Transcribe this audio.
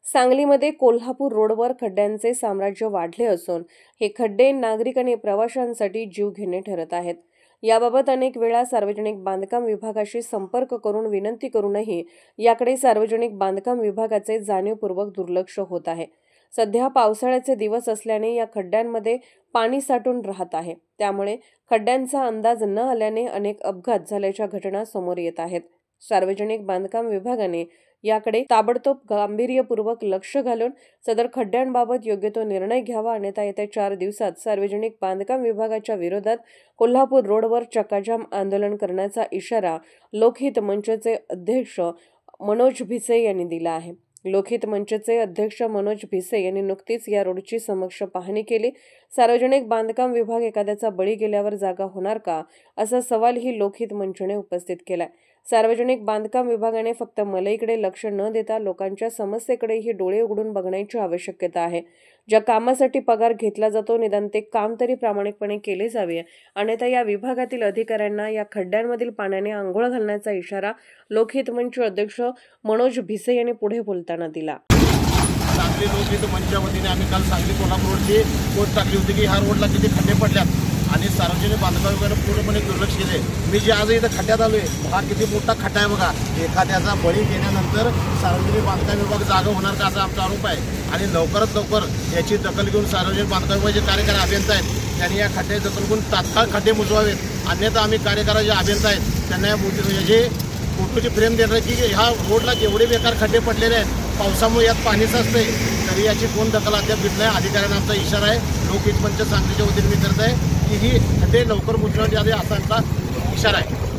सांगलीमध्ये कोल्हापूर रोडवर खड्ड्यांचे साम्राज्य वाढले असून हे खड्डे नागरिक आणि प्रवाशांसाठी जीवघेणे ठरत आहेत। याबाबत अनेक वेळा सार्वजनिक बांधकाम विभागाशी संपर्क करून विनंती करूनही याकडे सार्वजनिक बांधकाम विभागाचे जाणीवपूर्वक दुर्लक्ष होत आहे। सध्या पावसाळ्याचे दिवस असल्याने या खड्ड्यांमध्ये पाणी साठून राहत आहे, त्यामुळे खड्ड्यांचा अंदाज न आल्याने अनेक अपघात झाल्याच्या घटना समोर येत आहेत। सार्वजनिक बांधकाम विभागाने याकडे ताबडतोब गांभीर्यपूर्वक लक्ष घालून सदर खड्ड्यांबाबत योग्य तो निर्णय घ्यावा, अन्यथा येत्या 4 दिवसात सार्वजनिक बांधकाम विभागाच्या विरोधात कोल्हापूर रोडवर चक्काजाम आंदोलन करण्याचा इशारा लोकहित मंचचे अध्यक्ष मनोज भिसे यांनी दिला आहे। लोकहित मंचचे अध्यक्ष मनोज भिसे यांनी नुकतीच या रोडची समक्ष पाहणी केली। सार्वजनिक बांधकाम विभाग एखाद्याचा बळी गेल्यावर जागा होणार का, असा सवालही लोकहित मंचने उपस्थित केलाय। सार्वजनिक बांधकाम विभागाने फक्त मलईकडे लक्ष न देता लोकांच्या समस्येकडेही डोळे उघडून बघण्याची आवश्यकता आहे। ज्या कामासाठी पगार घेतला जातो, निदान ते काम तरी प्रामाणिकपणे केले जावे, अन्यथा या विभागातील अधिकाऱ्यांना या खड्ड्यांमधील पाण्याने आंघोळ घालण्याचा इशारा लोकहित मंच अध्यक्ष मनोज भिसे यांनी पुढे बोलताना दिला। सांगली लोकहित मंचच्या वतीने आम्ही काल सांगली कोल्हापूर रोडची पोस्ट टाकली होती की ह्या रोडला किती खड्डे पडल्यात आणि सार्वजनिक बांधकाम विभागाने पूर्णपणे दुर्लक्ष केले। मी जे आज इथं खड्ड्यात आलोय, हा किती मोठा खड्डा आहे बघा। एखाद्याचा बळी गेल्यानंतर सार्वजनिक बांधकाम विभाग जागा होणार का, असा आमचा आरोप आहे आणि लवकरात लवकर याची दखल घेऊन सार्वजनिक बांधकाम विभागाचे कार्यकारी अभियंता आहेत त्यांनी या खड्ड्याची दखल घेऊन तात्काळ खड्डे बुजवावेत, अन्यथा आम्ही कार्यकारी जे अभियंता आहेत त्यांना याचे फोटोची फ्रेम देणार की ह्या रोडला जेवढे बेकार खड्डे पडलेले आहेत, पावसामुळे यात पाणी साचते तरी याची कोण दखल अद्याप घेत नाही। अधिकाऱ्यांना आमचा इशारा आहे, लोकहित मंच सांगलीच्या वतीने मी करत आहे की ही खड्डे लवकर बुजवण्यात यावे असा आमचा इशारा आहे।